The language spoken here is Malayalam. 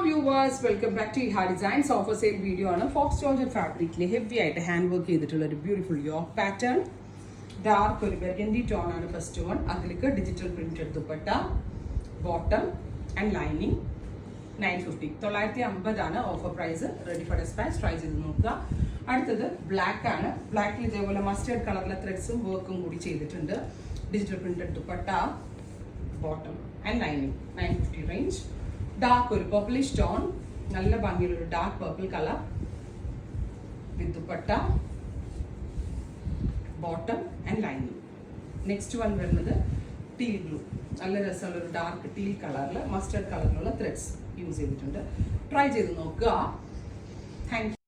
viewers, welcome back to Iha Designs. Offer sale video on a Fox Georgia fabric. Heavy hand work ചെയ്തിട്ടുള്ള ഒരു beautiful yoke pattern. Dark ഒരു burgundy tone ആണ് first one. അതിലേക്ക് digital printed dupatta, bottom and lining. 950. 950 ആണ് offer price. Ready for dispatch. Try ചെയ്ത് നോക്കുക. അടുത്തത് ബ്ലാക്ക് ആണ്. ബ്ലാക്കിൽ ഇതേപോലെ മസ്റ്റേർഡ് കളറിലെ ത്രെഡ്സും വർക്കും കൂടി ചെയ്തിട്ടുണ്ട്. Digital printed dupatta, bottom and lining. 950 range. Dark ഒരു പർപ്പിളിഷ് ടോൺ, നല്ല ഭംഗിയുള്ള ഒരു dark purple colour with dupatta, bottom and lining. Next one വരുന്നത് ടീൽ ബ്ലൂ, നല്ല രസമുള്ള ഒരു ഡാർക്ക് ടീൽ കളറിൽ മസ്റ്റേർഡ് കളറിലുള്ള ത്രെഡ്സ് യൂസ് ചെയ്തിട്ടുണ്ട്. ട്രൈ ചെയ്ത് നോക്കുക. Thank you.